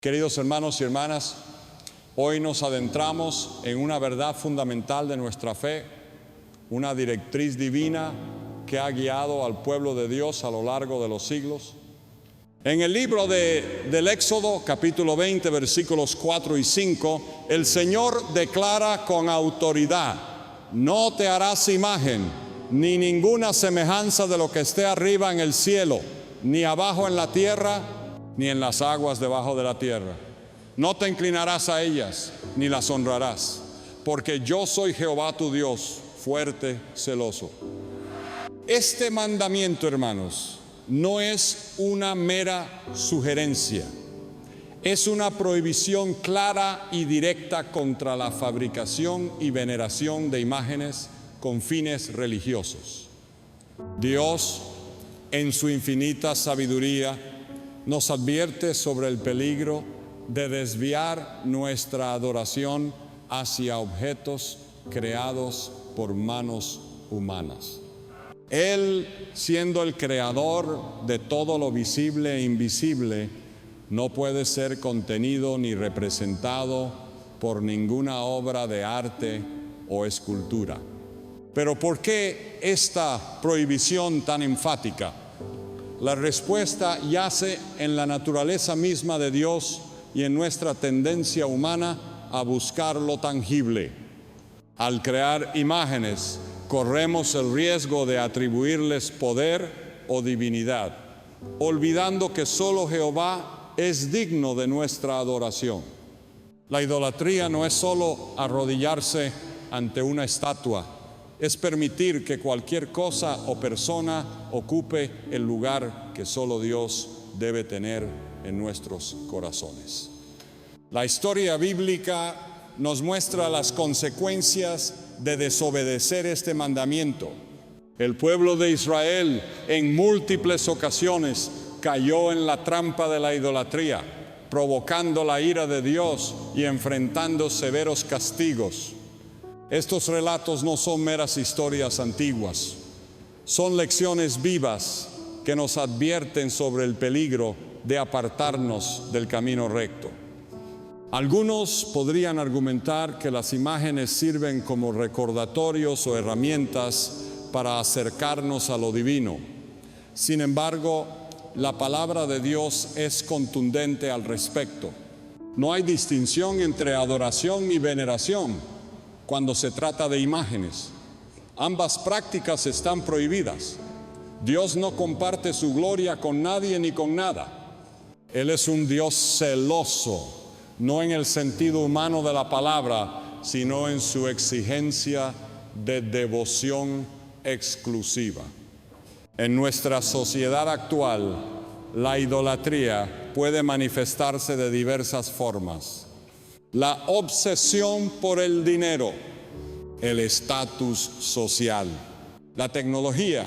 Queridos hermanos y hermanas, hoy nos adentramos en una verdad fundamental de nuestra fe, una directriz divina que ha guiado al pueblo de Dios a lo largo de los siglos. En el libro del Éxodo, capítulo 20, versículos 4 y 5, el Señor declara con autoridad: no te harás imagen, ni ninguna semejanza de lo que esté arriba en el cielo, ni abajo en la tierra, ni en las aguas debajo de la tierra. No te inclinarás a ellas, ni las honrarás, porque yo soy Jehová tu Dios, fuerte, celoso. Este mandamiento, hermanos, no es una mera sugerencia, es una prohibición clara y directa contra la fabricación y veneración de imágenes con fines religiosos. Dios, en su infinita sabiduría, nos advierte sobre el peligro de desviar nuestra adoración hacia objetos creados por manos humanas. Él, siendo el creador de todo lo visible e invisible, no puede ser contenido ni representado por ninguna obra de arte o escultura. Pero ¿por qué esta prohibición tan enfática? La respuesta yace en la naturaleza misma de Dios y en nuestra tendencia humana a buscar lo tangible. Al crear imágenes, corremos el riesgo de atribuirles poder o divinidad, olvidando que solo Jehová es digno de nuestra adoración. La idolatría no es solo arrodillarse ante una estatua, es permitir que cualquier cosa o persona ocupe el lugar que solo Dios debe tener en nuestros corazones. La historia bíblica nos muestra las consecuencias de desobedecer este mandamiento. El pueblo de Israel en múltiples ocasiones cayó en la trampa de la idolatría, provocando la ira de Dios y enfrentando severos castigos. Estos relatos no son meras historias antiguas, son lecciones vivas que nos advierten sobre el peligro de apartarnos del camino recto. Algunos podrían argumentar que las imágenes sirven como recordatorios o herramientas para acercarnos a lo divino. Sin embargo, la palabra de Dios es contundente al respecto. No hay distinción entre adoración y veneración cuando se trata de imágenes. Ambas prácticas están prohibidas. Dios no comparte su gloria con nadie ni con nada. Él es un Dios celoso, no en el sentido humano de la palabra, sino en su exigencia de devoción exclusiva. En nuestra sociedad actual, la idolatría puede manifestarse de diversas formas. La obsesión por el dinero, el estatus social, la tecnología,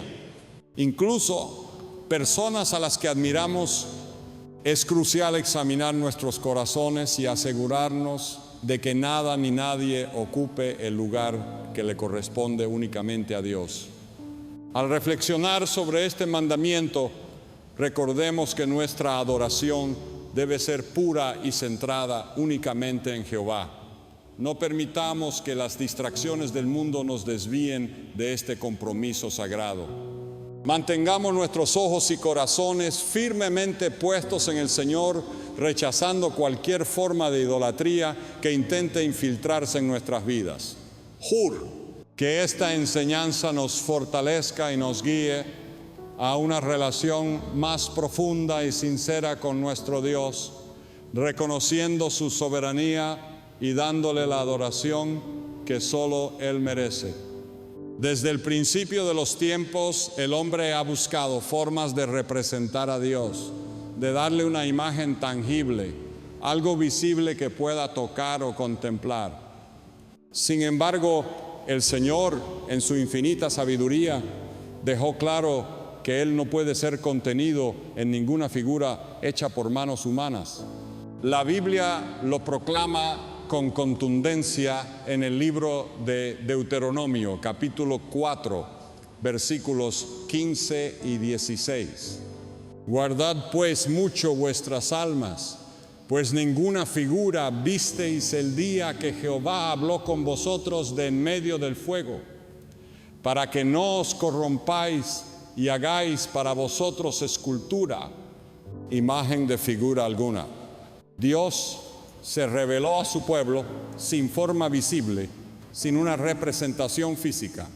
incluso personas a las que admiramos. Es crucial examinar nuestros corazones y asegurarnos de que nada ni nadie ocupe el lugar que le corresponde únicamente a Dios. Al reflexionar sobre este mandamiento, recordemos que nuestra adoración debe ser pura y centrada únicamente en Jehová. No permitamos que las distracciones del mundo nos desvíen de este compromiso sagrado. Mantengamos nuestros ojos y corazones firmemente puestos en el Señor, rechazando cualquier forma de idolatría que intente infiltrarse en nuestras vidas. Juro que esta enseñanza nos fortalezca y nos guíe a una relación más profunda y sincera con nuestro Dios, reconociendo su soberanía y dándole la adoración que solo Él merece. Desde el principio de los tiempos, el hombre ha buscado formas de representar a Dios, de darle una imagen tangible, algo visible que pueda tocar o contemplar. Sin embargo, el Señor, en su infinita sabiduría, dejó claro que Él no puede ser contenido en ninguna figura hecha por manos humanas. La Biblia lo proclama con contundencia en el libro de Deuteronomio, capítulo 4, versículos 15 y 16. Guardad pues mucho vuestras almas, Pues ninguna figura visteis el día que Jehová habló con vosotros de en medio del fuego, para que no os corrompáis y hagáis para vosotros escultura, imagen de figura alguna. Dios se reveló a su pueblo sin forma visible, sin una representación física,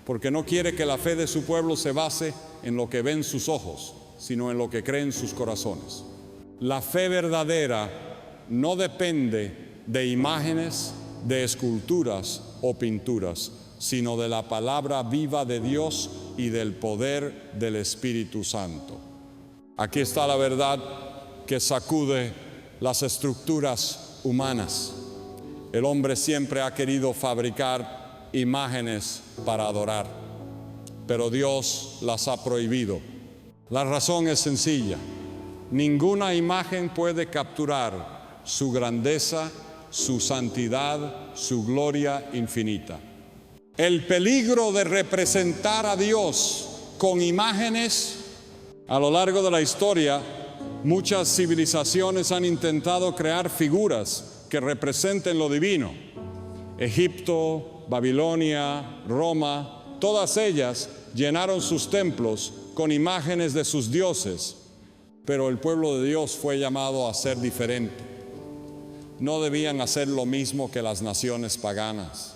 porque no quiere que la fe de su pueblo se base en lo que ven sus ojos, sino en lo que creen sus corazones. La fe verdadera no depende de imágenes, de esculturas o pinturas, sino de la palabra viva de Dios y del poder del Espíritu Santo. Aquí está la verdad que sacude las estructuras humanas. El hombre siempre ha querido fabricar imágenes para adorar, pero Dios las ha prohibido. La razón es sencilla: ninguna imagen puede capturar su grandeza, su santidad, su gloria infinita. El peligro de representar a Dios con imágenes. A lo largo de la historia, muchas civilizaciones han intentado crear figuras que representen lo divino. Egipto, Babilonia, Roma, todas ellas llenaron sus templos con imágenes de sus dioses. Pero el pueblo de Dios fue llamado a ser diferente. No debían hacer lo mismo que las naciones paganas.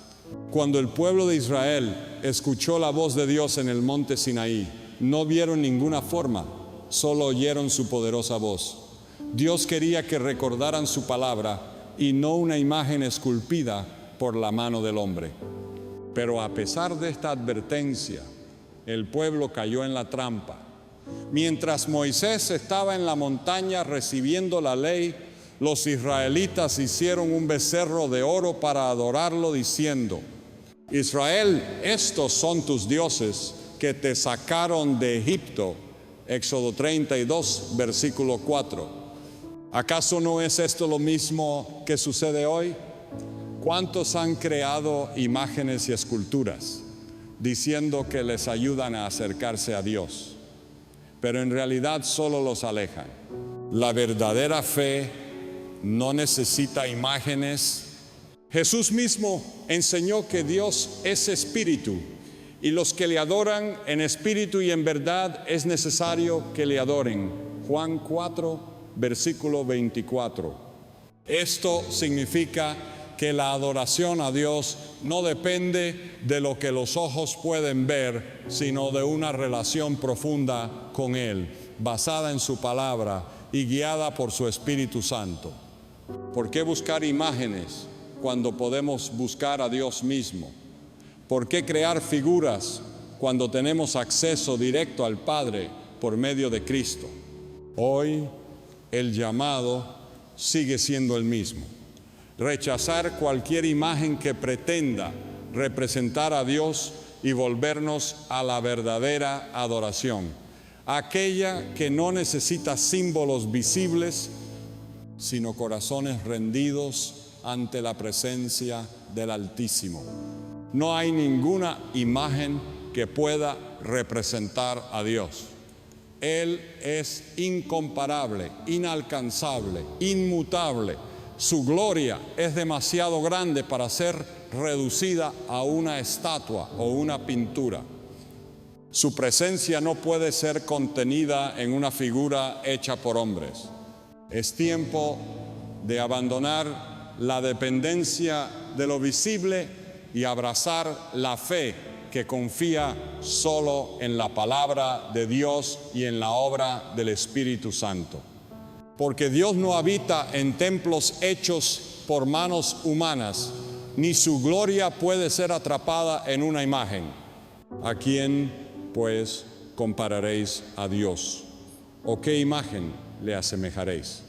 Cuando el pueblo de Israel escuchó la voz de Dios en el monte Sinaí, no vieron ninguna forma, solo oyeron su poderosa voz. Dios quería que recordaran su palabra y no una imagen esculpida por la mano del hombre. Pero a pesar de esta advertencia, el pueblo cayó en la trampa. Mientras Moisés estaba en la montaña recibiendo la ley, los israelitas hicieron un becerro de oro para adorarlo, diciendo: Israel, estos son tus dioses que te sacaron de Egipto. Éxodo 32, versículo 4. ¿Acaso no es esto lo mismo que sucede hoy? ¿Cuántos han creado imágenes y esculturas diciendo que les ayudan a acercarse a Dios? Pero en realidad solo los alejan. La verdadera fe no necesita imágenes. Jesús mismo enseñó que Dios es espíritu, y los que le adoran en espíritu y en verdad es necesario que le adoren. Juan 4, versículo 24. Esto significa que la adoración a Dios no depende de lo que los ojos pueden ver, sino de una relación profunda con Él, basada en su palabra y guiada por su Espíritu Santo. ¿Por qué buscar imágenes cuando podemos buscar a Dios mismo? ¿Por qué crear figuras cuando tenemos acceso directo al Padre por medio de Cristo? Hoy el llamado sigue siendo el mismo: rechazar cualquier imagen que pretenda representar a Dios y volvernos a la verdadera adoración, aquella que no necesita símbolos visibles, sino corazones rendidos ante la presencia del Altísimo. No hay ninguna imagen que pueda representar a Dios. Él es incomparable, inalcanzable, inmutable. Su gloria es demasiado grande para ser reducida a una estatua o una pintura. Su presencia no puede ser contenida en una figura hecha por hombres. Es tiempo de abandonar la dependencia de lo visible y abrazar la fe que confía solo en la palabra de Dios y en la obra del Espíritu Santo. Porque Dios no habita en templos hechos por manos humanas, ni su gloria puede ser atrapada en una imagen. ¿A quién, pues, compararéis a Dios? ¿O qué imagen le asemejaréis?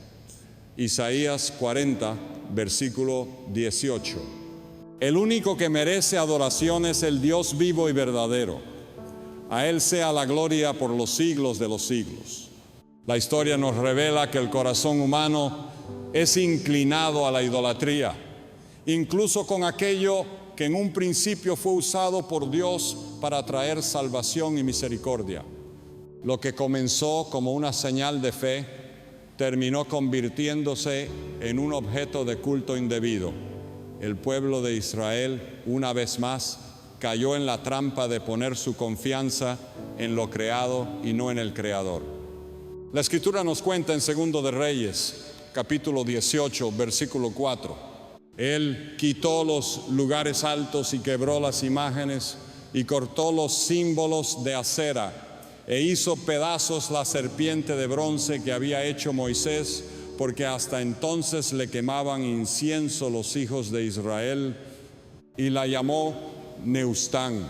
Isaías 40, versículo 18. El único que merece adoración es el Dios vivo y verdadero. A Él sea la gloria por los siglos de los siglos. La historia nos revela que el corazón humano es inclinado a la idolatría, incluso con aquello que en un principio fue usado por Dios para traer salvación y misericordia. Lo que comenzó como una señal de fe terminó convirtiéndose en un objeto de culto indebido. El pueblo de Israel, una vez más, cayó en la trampa de poner su confianza en lo creado y no en el Creador. La Escritura nos cuenta en 2 de Reyes, capítulo 18, versículo 4. Él quitó los lugares altos y quebró las imágenes y cortó los símbolos de acera e hizo pedazos la serpiente de bronce que había hecho Moisés, porque hasta entonces le quemaban incienso los hijos de Israel, y la llamó Neustán.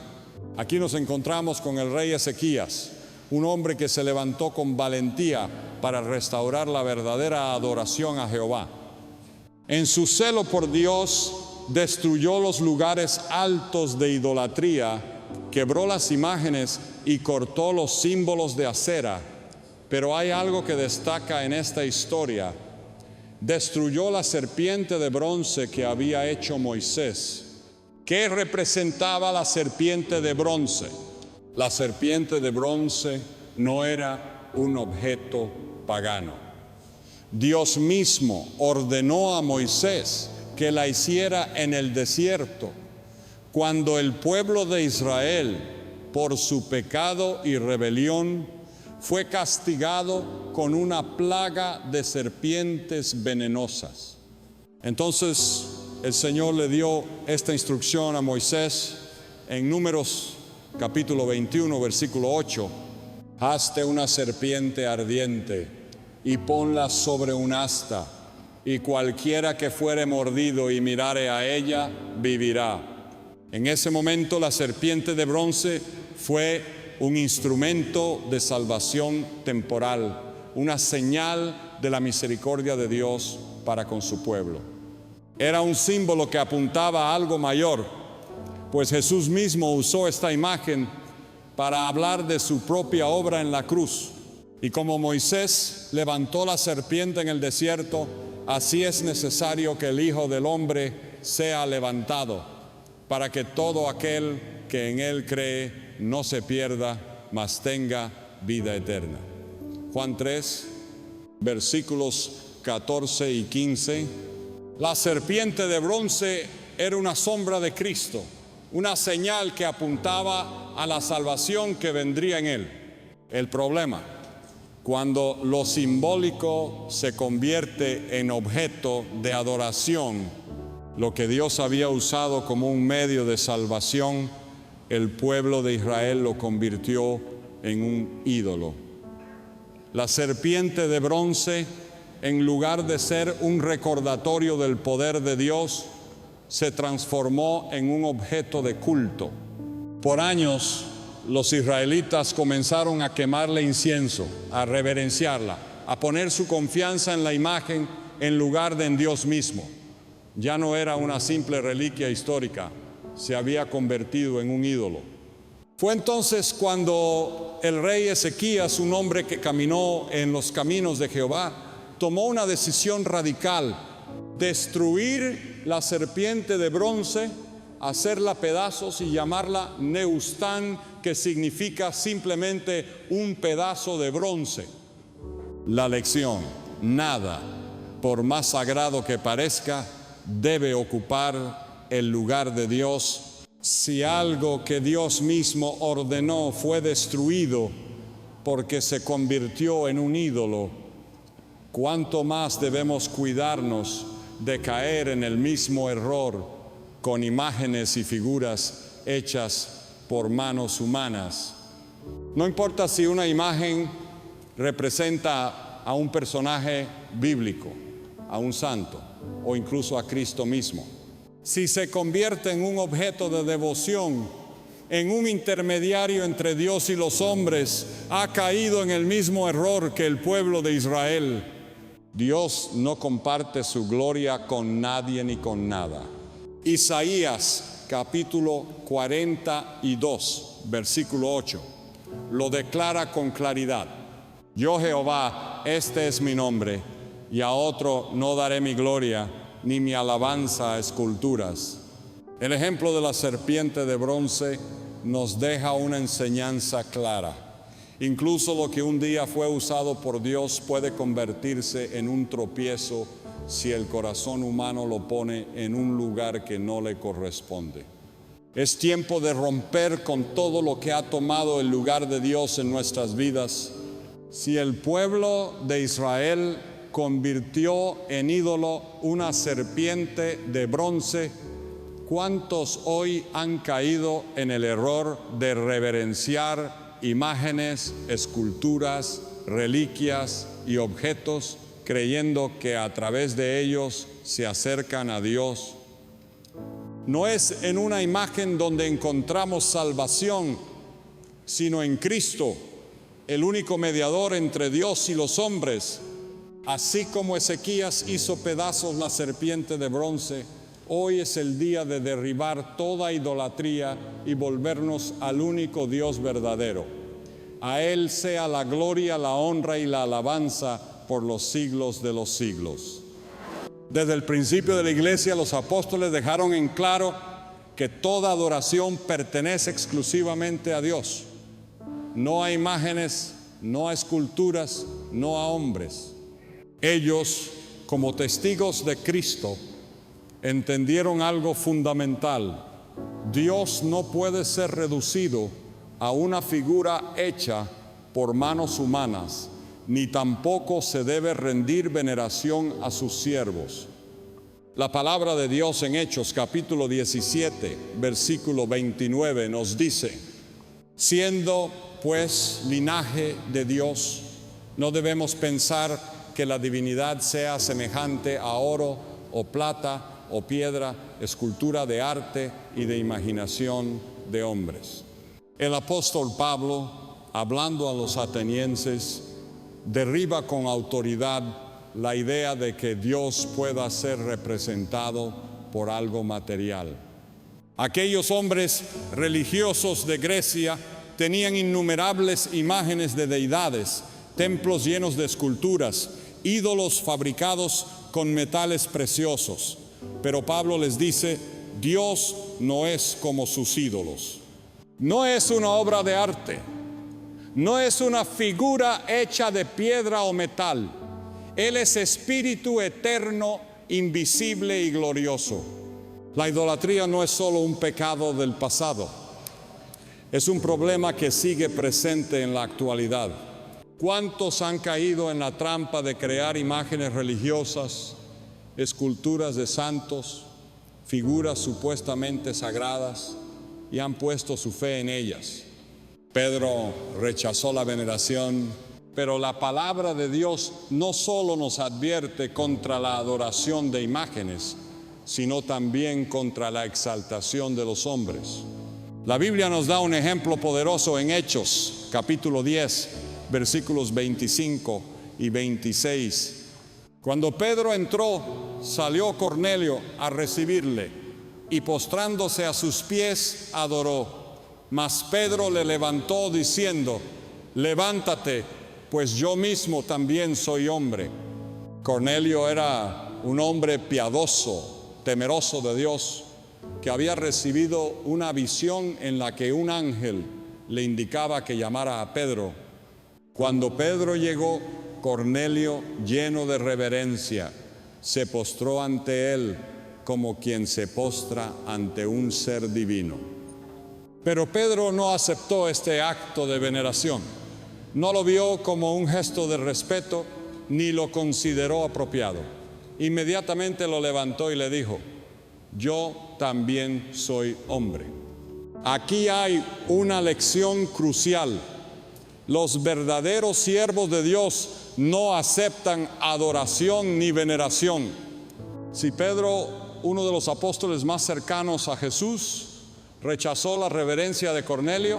Aquí nos encontramos con el rey Ezequías, un hombre que se levantó con valentía para restaurar la verdadera adoración a Jehová. En su celo por Dios, destruyó los lugares altos de idolatría, quebró las imágenes y cortó los símbolos de acera. Pero hay algo que destaca en esta historia. Destruyó la serpiente de bronce que había hecho Moisés. ¿Qué representaba la serpiente de bronce? La serpiente de bronce no era un objeto pagano. Dios mismo ordenó a Moisés que la hiciera en el desierto, cuando el pueblo de Israel, por su pecado y rebelión, fue castigado con una plaga de serpientes venenosas. Entonces el Señor le dio esta instrucción a Moisés en Números capítulo 21, versículo 8. Hazte una serpiente ardiente y ponla sobre un asta, y cualquiera que fuere mordido y mirare a ella, vivirá. En ese momento la serpiente de bronce fue un instrumento de salvación temporal, una señal de la misericordia de Dios para con su pueblo. Era un símbolo que apuntaba a algo mayor, pues Jesús mismo usó esta imagen para hablar de su propia obra en la cruz. Y como Moisés levantó la serpiente en el desierto, así es necesario que el Hijo del Hombre sea levantado, para que todo aquel que en él cree no se pierda, mas tenga vida eterna. Juan 3, versículos 14 y 15. La serpiente de bronce era una sombra de Cristo, una señal que apuntaba a la salvación que vendría en él. El problema, cuando lo simbólico se convierte en objeto de adoración, lo que Dios había usado como un medio de salvación, el pueblo de Israel lo convirtió en un ídolo. La serpiente de bronce, en lugar de ser un recordatorio del poder de Dios, se transformó en un objeto de culto. Por años, los israelitas comenzaron a quemarle incienso, a reverenciarla, a poner su confianza en la imagen en lugar de en Dios mismo. Ya no era una simple reliquia histórica, se había convertido en un ídolo. Fue entonces cuando el rey Ezequías, un hombre que caminó en los caminos de Jehová, tomó una decisión radical: destruir la serpiente de bronce, hacerla pedazos y llamarla Neustán, que significa simplemente un pedazo de bronce. La lección: nada, por más sagrado que parezca, debe ocupar el lugar de Dios. Si algo que Dios mismo ordenó fue destruido porque se convirtió en un ídolo, ¿cuánto más debemos cuidarnos de caer en el mismo error con imágenes y figuras hechas por manos humanas? No importa si una imagen representa a un personaje bíblico, a un santo o incluso a Cristo mismo. Si se convierte en un objeto de devoción, en un intermediario entre Dios y los hombres, ha caído en el mismo error que el pueblo de Israel. Dios no comparte su gloria con nadie ni con nada. Isaías capítulo 42, versículo 8, lo declara con claridad: yo Jehová, este es mi nombre, y a otro no daré mi gloria, ni mi alabanza a esculturas. El ejemplo de la serpiente de bronce nos deja una enseñanza clara. Incluso lo que un día fue usado por Dios puede convertirse en un tropiezo si el corazón humano lo pone en un lugar que no le corresponde. Es tiempo de romper con todo lo que ha tomado el lugar de Dios en nuestras vidas. Si el pueblo de Israel convirtió en ídolo una serpiente de bronce, ¿cuántos hoy han caído en el error de reverenciar imágenes, esculturas, reliquias y objetos, creyendo que a través de ellos se acercan a Dios? No es en una imagen donde encontramos salvación, sino en Cristo, el único mediador entre Dios y los hombres. Así como Ezequías hizo pedazos la serpiente de bronce, hoy es el día de derribar toda idolatría y volvernos al único Dios verdadero. A Él sea la gloria, la honra y la alabanza por los siglos de los siglos. Desde el principio de la iglesia, los apóstoles dejaron en claro que toda adoración pertenece exclusivamente a Dios. No a imágenes, no a esculturas, no a hombres. Ellos, como testigos de Cristo, entendieron algo fundamental. Dios no puede ser reducido a una figura hecha por manos humanas, ni tampoco se debe rendir veneración a sus siervos. La palabra de Dios en Hechos capítulo 17, versículo 29 nos dice: siendo pues linaje de Dios, no debemos pensar que la divinidad sea semejante a oro o plata o piedra, escultura de arte y de imaginación de hombres. El apóstol Pablo, hablando a los atenienses, derriba con autoridad la idea de que Dios pueda ser representado por algo material. Aquellos hombres religiosos de Grecia tenían innumerables imágenes de deidades, templos llenos de esculturas, ídolos fabricados con metales preciosos. Pero Pablo les dice: Dios no es como sus ídolos. No es una obra de arte. No es una figura hecha de piedra o metal. Él es espíritu eterno, invisible y glorioso. La idolatría no es solo un pecado del pasado. Es un problema que sigue presente en la actualidad. ¿Cuántos han caído en la trampa de crear imágenes religiosas, esculturas de santos, figuras supuestamente sagradas, y han puesto su fe en ellas? Pedro rechazó la veneración, pero la palabra de Dios no solo nos advierte contra la adoración de imágenes, sino también contra la exaltación de los hombres. La Biblia nos da un ejemplo poderoso en Hechos, capítulo 10, versículos 25 y 26. Cuando Pedro entró, salió Cornelio a recibirle y postrándose a sus pies adoró. Mas Pedro le levantó diciendo: levántate, pues yo mismo también soy hombre. Cornelio era un hombre piadoso, temeroso de Dios, que había recibido una visión en la que un ángel le indicaba que llamara a Pedro. Cuando Pedro llegó, Cornelio, lleno de reverencia, se postró ante él como quien se postra ante un ser divino. Pero Pedro no aceptó este acto de veneración. No lo vio como un gesto de respeto, ni lo consideró apropiado. Inmediatamente lo levantó y le dijo: yo también soy hombre. Aquí hay una lección crucial. Los verdaderos siervos de Dios no aceptan adoración ni veneración. Si Pedro, uno de los apóstoles más cercanos a Jesús, rechazó la reverencia de Cornelio,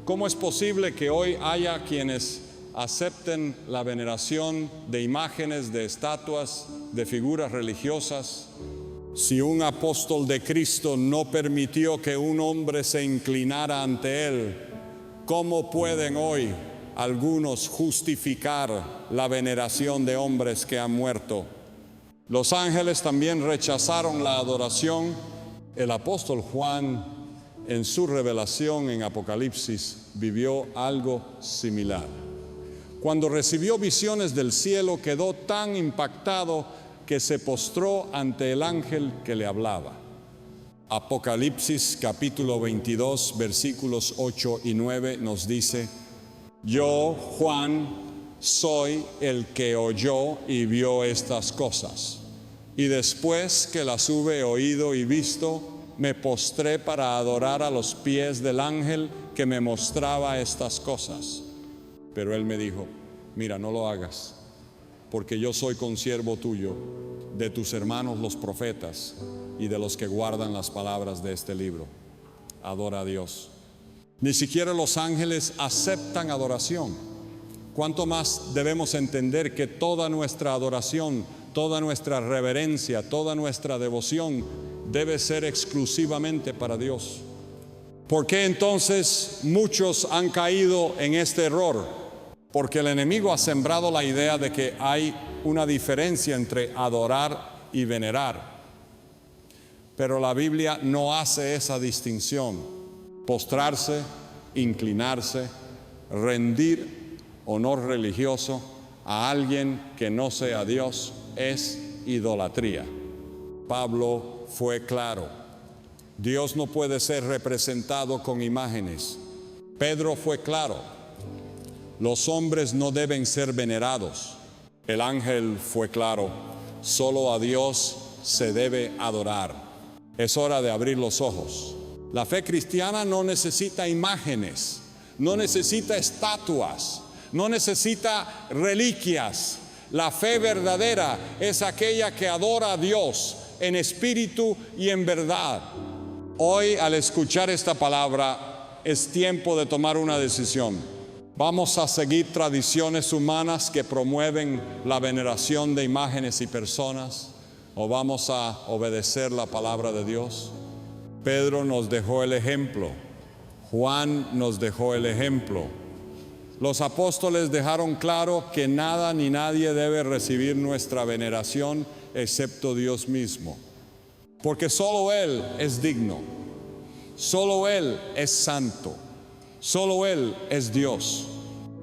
¿cómo es posible que hoy haya quienes acepten la veneración de imágenes, de estatuas, de figuras religiosas? Si un apóstol de Cristo no permitió que un hombre se inclinara ante él, ¿cómo pueden hoy algunos justificar la veneración de hombres que han muerto? Los ángeles también rechazaron la adoración. El apóstol Juan, en su revelación en Apocalipsis, vivió algo similar. Cuando recibió visiones del cielo, quedó tan impactado que se postró ante el ángel que le hablaba. Apocalipsis capítulo 22, versículos 8 y 9 nos dice: yo, Juan, soy el que oyó y vio estas cosas. Y después que las hube oído y visto, me postré para adorar a los pies del ángel que me mostraba estas cosas. Pero él me dijo: mira, no lo hagas, porque yo soy consiervo tuyo, de tus hermanos los profetas y de los que guardan las palabras de este libro. Adora a Dios. Ni siquiera los ángeles aceptan adoración. ¿Cuánto más debemos entender que toda nuestra adoración, toda nuestra reverencia, toda nuestra devoción debe ser exclusivamente para Dios? ¿Por qué entonces muchos han caído en este error? Porque el enemigo ha sembrado la idea de que hay una diferencia entre adorar y venerar. Pero la Biblia no hace esa distinción. Postrarse, inclinarse, rendir honor religioso a alguien que no sea Dios es idolatría. Pablo fue claro: Dios no puede ser representado con imágenes. Pedro fue claro: los hombres no deben ser venerados. El ángel fue claro: solo a Dios se debe adorar. Es hora de abrir los ojos. La fe cristiana no necesita imágenes, no necesita estatuas, no necesita reliquias. La fe verdadera es aquella que adora a Dios en espíritu y en verdad. Hoy, al escuchar esta palabra, es tiempo de tomar una decisión. ¿Vamos a seguir tradiciones humanas que promueven la veneración de imágenes y personas, o vamos a obedecer la palabra de Dios? Pedro nos dejó el ejemplo. Juan nos dejó el ejemplo. Los apóstoles dejaron claro que nada ni nadie debe recibir nuestra veneración excepto Dios mismo, porque solo Él es digno, solo Él es santo, solo Él es Dios,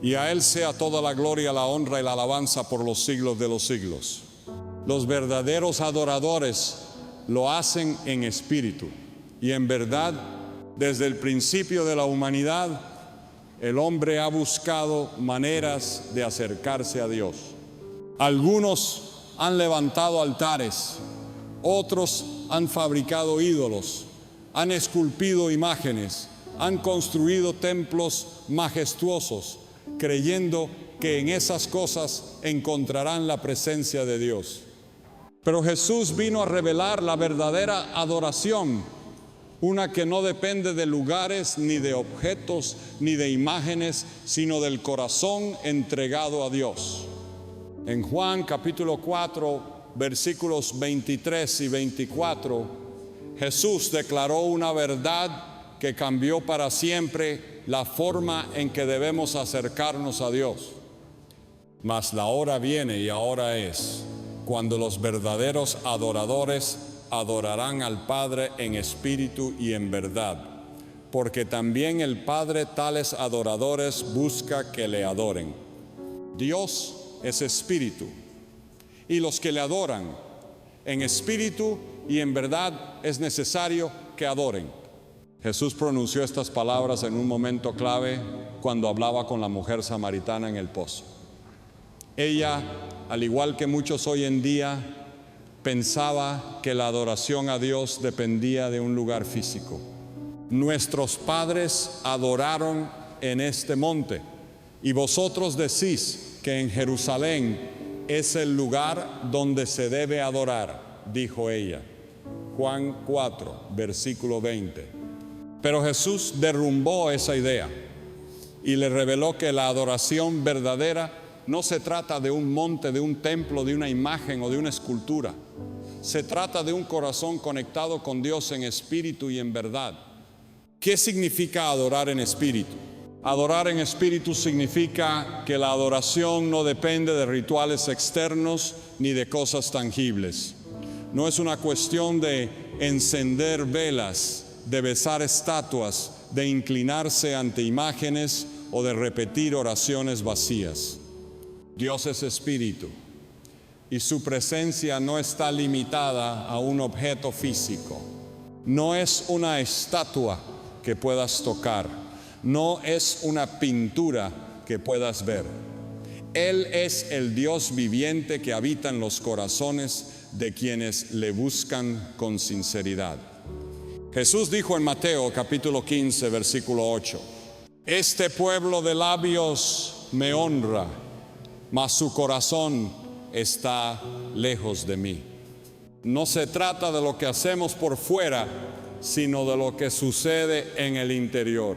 y a Él sea toda la gloria, la honra y la alabanza por los siglos de los siglos. Los verdaderos adoradores lo hacen en espíritu y en verdad. Desde el principio de la humanidad, el hombre ha buscado maneras de acercarse a Dios. Algunos han levantado altares, otros han fabricado ídolos, han esculpido imágenes, han construido templos majestuosos, creyendo que en esas cosas encontrarán la presencia de Dios. Pero Jesús vino a revelar la verdadera adoración, una que no depende de lugares, ni de objetos, ni de imágenes, sino del corazón entregado a Dios. En Juan capítulo 4, versículos 23 y 24, Jesús declaró una verdad que cambió para siempre la forma en que debemos acercarnos a Dios. Mas la hora viene, y ahora es, cuando los verdaderos adoradores adorarán al Padre en espíritu y en verdad, porque también el Padre tales adoradores busca que le adoren. Dios es espíritu, y los que le adoran en espíritu y en verdad es necesario que adoren. Jesús pronunció estas palabras en un momento clave cuando hablaba con la mujer samaritana en el pozo. Ella, al igual que muchos hoy en día, pensaba que la adoración a Dios dependía de un lugar físico. Nuestros padres adoraron en este monte, y vosotros decís que en Jerusalén es el lugar donde se debe adorar, dijo ella. Juan 4, versículo 20. Pero Jesús derrumbó esa idea y le reveló que la adoración verdadera no se trata de un monte, de un templo, de una imagen o de una escultura. Se trata de un corazón conectado con Dios en espíritu y en verdad. ¿Qué significa adorar en espíritu? Adorar en espíritu significa que la adoración no depende de rituales externos ni de cosas tangibles. No es una cuestión de encender velas de besar estatuas, de inclinarse ante imágenes o de repetir oraciones vacías. Dios es espíritu y su presencia no está limitada a un objeto físico. No es una estatua que puedas tocar, no es una pintura que puedas ver. Él es el Dios viviente que habita en los corazones de quienes le buscan con sinceridad. Jesús dijo en Mateo capítulo 15, versículo 8, este pueblo de labios me honra, mas su corazón está lejos de mí. No se trata de lo que hacemos por fuera, sino de lo que sucede en el interior.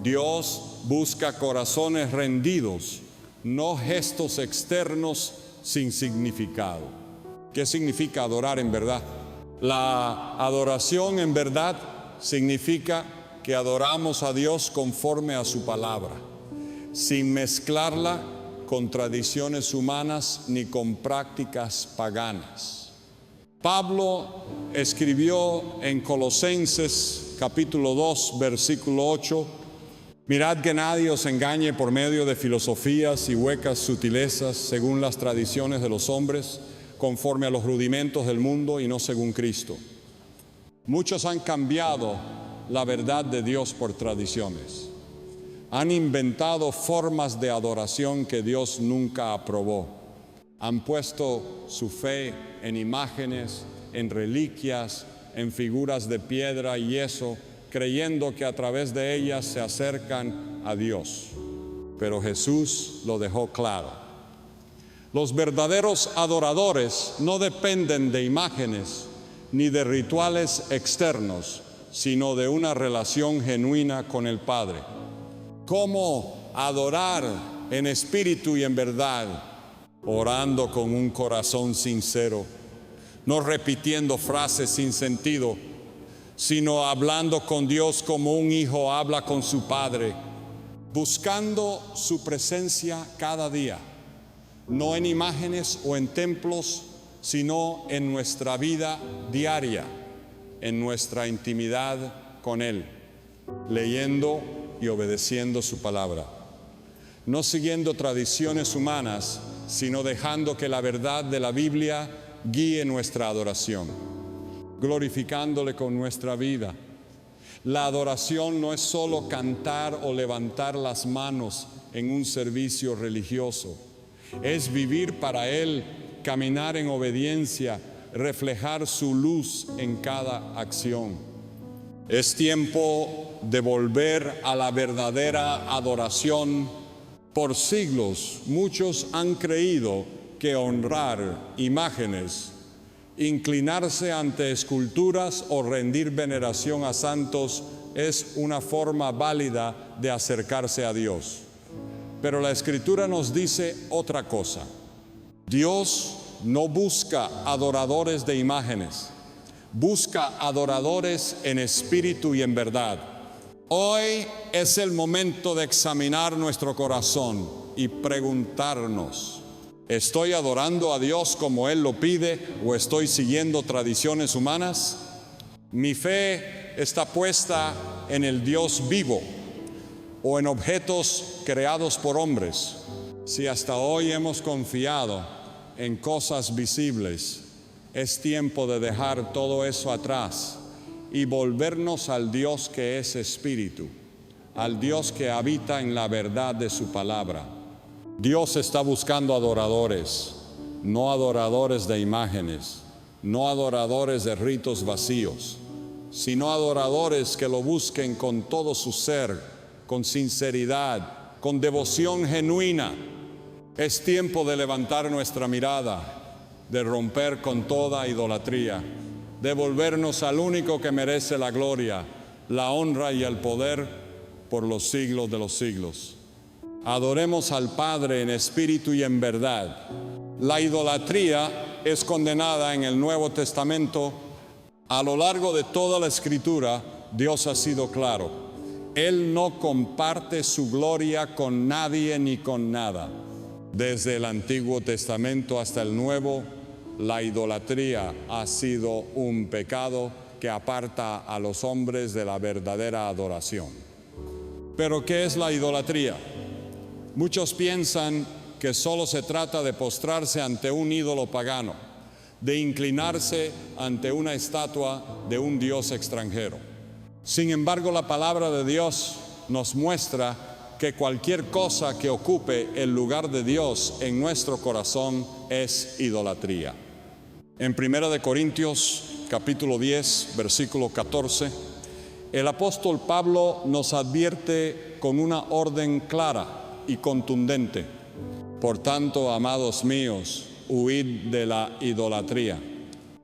Dios busca corazones rendidos, no gestos externos sin significado. ¿Qué significa adorar en verdad? La adoración en verdad significa que adoramos a Dios conforme a su palabra, sin mezclarla con tradiciones humanas ni con prácticas paganas. Pablo escribió en Colosenses capítulo 2, versículo 8, mirad que nadie os engañe por medio de filosofías y huecas sutilezas según las tradiciones de los hombres, conforme a los rudimentos del mundo y no según Cristo. Muchos han cambiado la verdad de Dios por tradiciones. Han inventado formas de adoración que Dios nunca aprobó. Han puesto su fe en imágenes, en reliquias, en figuras de piedra y yeso, creyendo que a través de ellas se acercan a Dios. Pero Jesús lo dejó claro. Los verdaderos adoradores no dependen de imágenes ni de rituales externos, sino de una relación genuina con el Padre. ¿Cómo adorar en espíritu y en verdad? Orando con un corazón sincero, no repitiendo frases sin sentido, sino hablando con Dios como un hijo habla con su padre, buscando su presencia cada día, no en imágenes o en templos, sino en nuestra vida diaria, en nuestra intimidad con Él, leyendo y obedeciendo su palabra, no siguiendo tradiciones humanas, sino dejando que la verdad de la Biblia guíe nuestra adoración, glorificándole con nuestra vida. La adoración no es solo cantar o levantar las manos en un servicio religioso, es vivir para Él, caminar en obediencia, reflejar su luz en cada acción. Es tiempo de volver a la verdadera adoración. Por siglos muchos han creído que honrar imágenes, inclinarse ante esculturas o rendir veneración a santos es una forma válida de acercarse a Dios. Pero la Escritura nos dice otra cosa. Dios no busca adoradores de imágenes, busca adoradores en espíritu y en verdad. Hoy es el momento de examinar nuestro corazón y preguntarnos: ¿estoy adorando a Dios como Él lo pide o estoy siguiendo tradiciones humanas? ¿Mi fe está puesta en el Dios vivo o en objetos creados por hombres? Si hasta hoy hemos confiado en cosas visibles, es tiempo de dejar todo eso atrás y volvernos al Dios que es espíritu, al Dios que habita en la verdad de su palabra. Dios está buscando adoradores, no adoradores de imágenes, no adoradores de ritos vacíos, sino adoradores que lo busquen con todo su ser, con sinceridad, con devoción genuina. Es tiempo de levantar nuestra mirada, de romper con toda idolatría, de volvernos al único que merece la gloria, la honra y el poder por los siglos de los siglos. Adoremos al Padre en espíritu y en verdad. La idolatría es condenada en el Nuevo Testamento. A lo largo de toda la Escritura, Dios ha sido claro. Él no comparte su gloria con nadie ni con nada. Desde el Antiguo Testamento hasta el Nuevo, la idolatría ha sido un pecado que aparta a los hombres de la verdadera adoración. Pero ¿qué es la idolatría? Muchos piensan que solo se trata de postrarse ante un ídolo pagano, de inclinarse ante una estatua de un dios extranjero. Sin embargo, la palabra de Dios nos muestra que cualquier cosa que ocupe el lugar de Dios en nuestro corazón es idolatría. En 1 Corintios capítulo 10, versículo 14, el apóstol Pablo nos advierte con una orden clara y contundente: por tanto, amados míos, huid de la idolatría.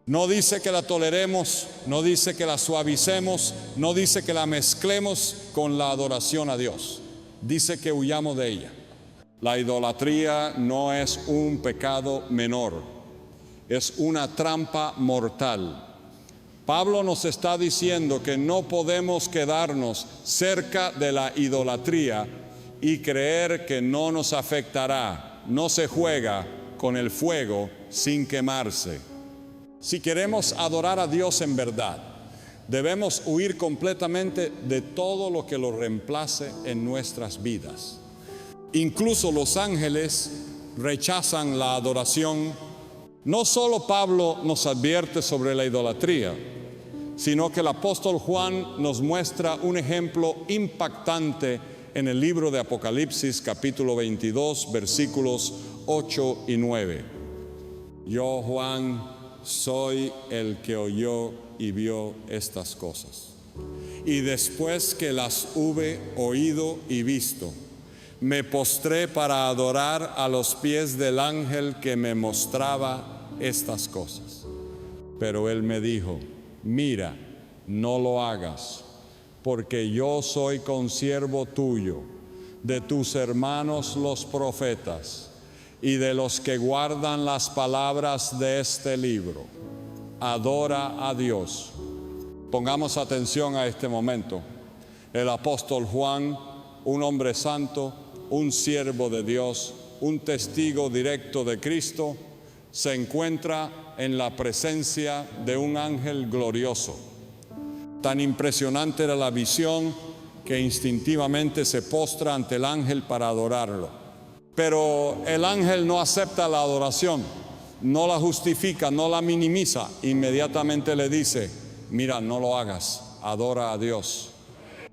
No dice que la toleremos, no dice que la suavicemos, no dice que la mezclemos con la adoración a Dios. Dice que huyamos de ella. La idolatría no es un pecado menor, es una trampa mortal. Pablo nos está diciendo que no podemos quedarnos cerca de la idolatría y creer que no nos afectará. No se juega con el fuego sin quemarse. Si queremos adorar a Dios en verdad, debemos huir completamente de todo lo que lo reemplace en nuestras vidas. Incluso los ángeles rechazan la adoración. No solo Pablo nos advierte sobre la idolatría, sino que el apóstol Juan nos muestra un ejemplo impactante en el libro de Apocalipsis, capítulo 22, versículos 8 y 9. Yo, Juan, soy el que oyó y vio estas cosas. Y después que las hube oído y visto, me postré para adorar a los pies del ángel que me mostraba estas cosas. Pero él me dijo: mira, no lo hagas, porque yo soy consiervo tuyo, de tus hermanos los profetas, y de los que guardan las palabras de este libro. Adora a Dios. Pongamos atención a este momento. El apóstol Juan, un hombre santo, un siervo de Dios, un testigo directo de Cristo, se encuentra en la presencia de un ángel glorioso. Tan impresionante era la visión que instintivamente se postra ante el ángel para adorarlo. Pero el ángel no acepta la adoración, no la justifica, no la minimiza. Inmediatamente le dice: mira, no lo hagas, adora a Dios.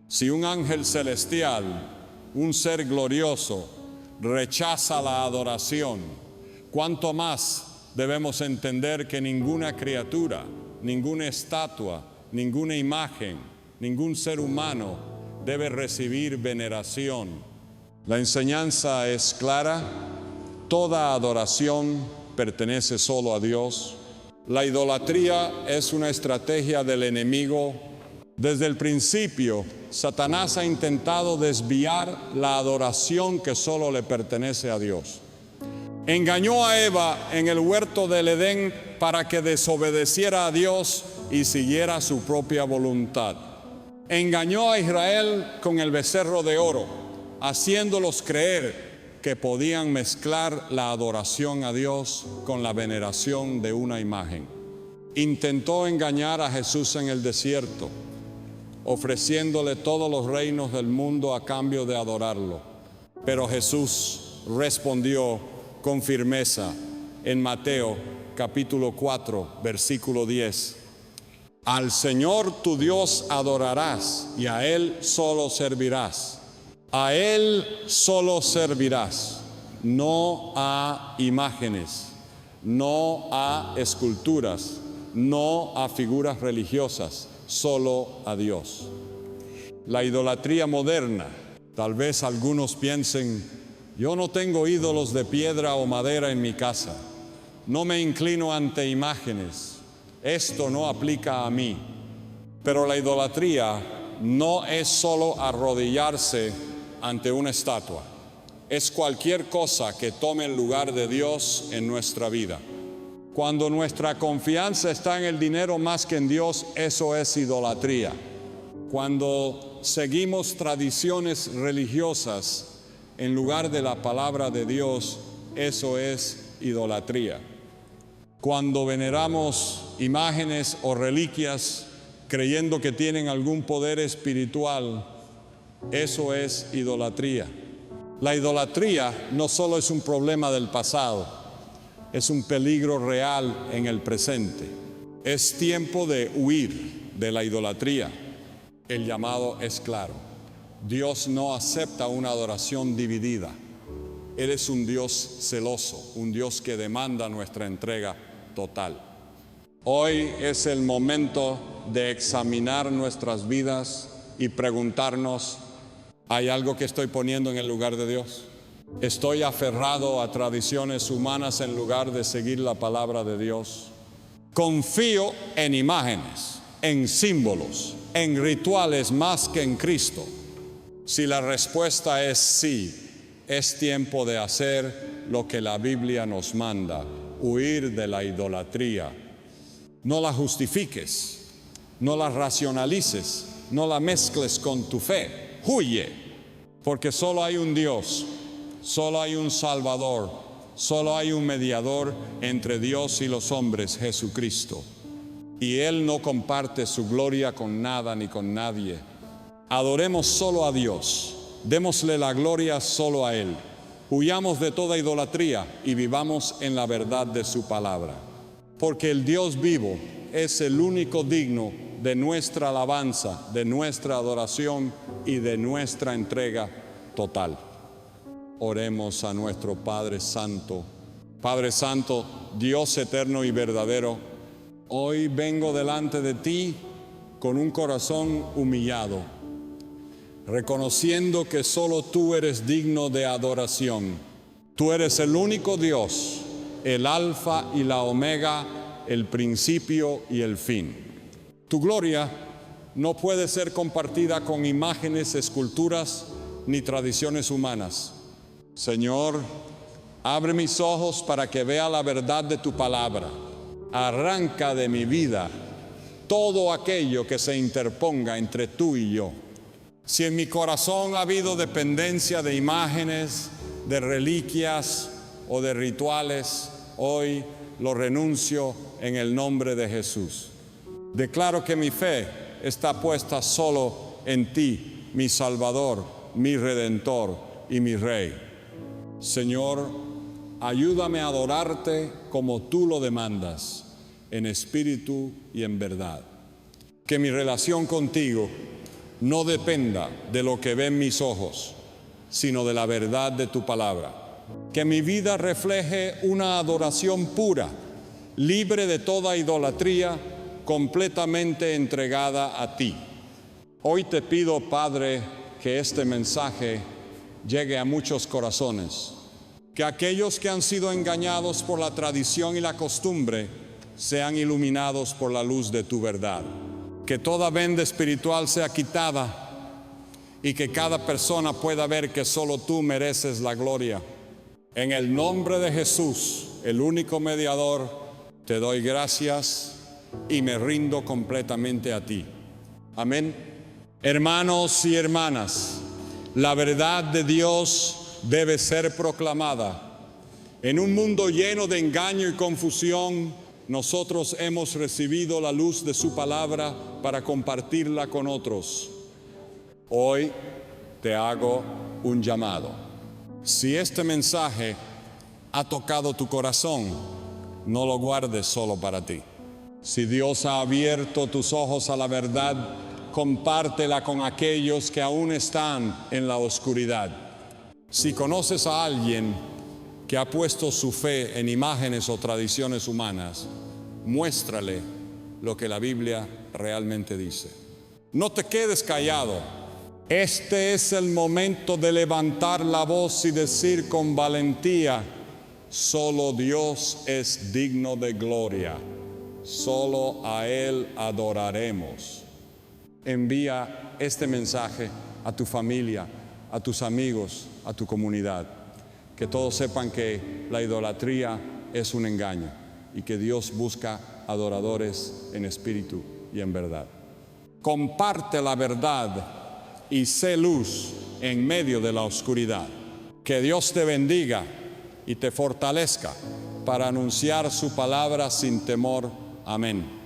Si un ángel celestial, un ser glorioso, rechaza la adoración, ¿cuánto más debemos entender que ninguna criatura, ninguna estatua, ninguna imagen, ningún ser humano debe recibir veneración? La enseñanza es clara: toda adoración pertenece solo a Dios. La idolatría es una estrategia del enemigo. Desde el principio, Satanás ha intentado desviar la adoración que solo le pertenece a Dios. Engañó a Eva en el huerto del Edén para que desobedeciera a Dios y siguiera su propia voluntad. Engañó a Israel con el becerro de oro, haciéndolos creer que podían mezclar la adoración a Dios con la veneración de una imagen. Intentó engañar a Jesús en el desierto, ofreciéndole todos los reinos del mundo a cambio de adorarlo. Pero Jesús respondió con firmeza en Mateo capítulo 4, versículo 10: al Señor tu Dios adorarás y a Él solo servirás. A Él solo servirás, no a imágenes, no a esculturas, no a figuras religiosas, solo a Dios. La idolatría moderna, tal vez algunos piensen: yo no tengo ídolos de piedra o madera en mi casa, no me inclino ante imágenes, esto no aplica a mí. Pero la idolatría no es solo arrodillarse ante una estatua, es cualquier cosa que tome el lugar de Dios en nuestra vida. Cuando nuestra confianza está en el dinero más que en Dios, eso es idolatría. Cuando seguimos tradiciones religiosas en lugar de la palabra de Dios, eso es idolatría. Cuando veneramos imágenes o reliquias creyendo que tienen algún poder espiritual, eso es idolatría. La idolatría no solo es un problema del pasado, es un peligro real en el presente. Es tiempo de huir de la idolatría. El llamado es claro. Dios no acepta una adoración dividida. Él es un Dios celoso, un Dios que demanda nuestra entrega total. Hoy es el momento de examinar nuestras vidas y preguntarnos: ¿hay algo que estoy poniendo en el lugar de Dios? ¿Estoy aferrado a tradiciones humanas en lugar de seguir la palabra de Dios? ¿Confío en imágenes, en símbolos, en rituales más que en Cristo? Si la respuesta es sí, es tiempo de hacer lo que la Biblia nos manda: huir de la idolatría. No la justifiques, no la racionalices, no la mezcles con tu fe. Huye, porque solo hay un Dios, solo hay un Salvador, solo hay un mediador entre Dios y los hombres, Jesucristo. Y Él no comparte su gloria con nada ni con nadie. Adoremos solo a Dios, démosle la gloria solo a Él. Huyamos de toda idolatría y vivamos en la verdad de su palabra. Porque el Dios vivo es el único digno de nuestra alabanza, de nuestra adoración y de nuestra entrega total. Oremos a nuestro Padre Santo. Padre Santo, Dios eterno y verdadero, hoy vengo delante de ti con un corazón humillado, reconociendo que solo tú eres digno de adoración. Tú eres el único Dios, el Alfa y la Omega, el principio y el fin. Tu gloria no puede ser compartida con imágenes, esculturas ni tradiciones humanas. Señor, abre mis ojos para que vea la verdad de tu palabra. Arranca de mi vida todo aquello que se interponga entre tú y yo. Si en mi corazón ha habido dependencia de imágenes, de reliquias o de rituales, hoy lo renuncio en el nombre de Jesús. Declaro que mi fe está puesta solo en ti, mi Salvador, mi Redentor y mi Rey. Señor, ayúdame a adorarte como tú lo demandas, en espíritu y en verdad. Que mi relación contigo no dependa de lo que ven mis ojos, sino de la verdad de tu palabra. Que mi vida refleje una adoración pura, libre de toda idolatría, completamente entregada a ti. Hoy te pido, Padre, que este mensaje llegue a muchos corazones, que aquellos que han sido engañados por la tradición y la costumbre sean iluminados por la luz de tu verdad, que toda venda espiritual sea quitada y que cada persona pueda ver que solo tú mereces la gloria. En el nombre de Jesús, el único mediador, te doy gracias y me rindo completamente a ti. Amén. Hermanos y hermanas, la verdad de Dios debe ser proclamada. En un mundo lleno de engaño y confusión, nosotros hemos recibido la luz de su palabra para compartirla con otros. Hoy te hago un llamado. Si este mensaje ha tocado tu corazón, no lo guardes solo para ti. Si Dios ha abierto tus ojos a la verdad, compártela con aquellos que aún están en la oscuridad. Si conoces a alguien que ha puesto su fe en imágenes o tradiciones humanas, muéstrale lo que la Biblia realmente dice. No te quedes callado. Este es el momento de levantar la voz y decir con valentía: solo Dios es digno de gloria, solo a Él adoraremos. Envía este mensaje a tu familia, a tus amigos, a tu comunidad. Que todos sepan que la idolatría es un engaño y que Dios busca adoradores en espíritu y en verdad. Comparte la verdad y sé luz en medio de la oscuridad. Que Dios te bendiga y te fortalezca para anunciar su palabra sin temor. Amén.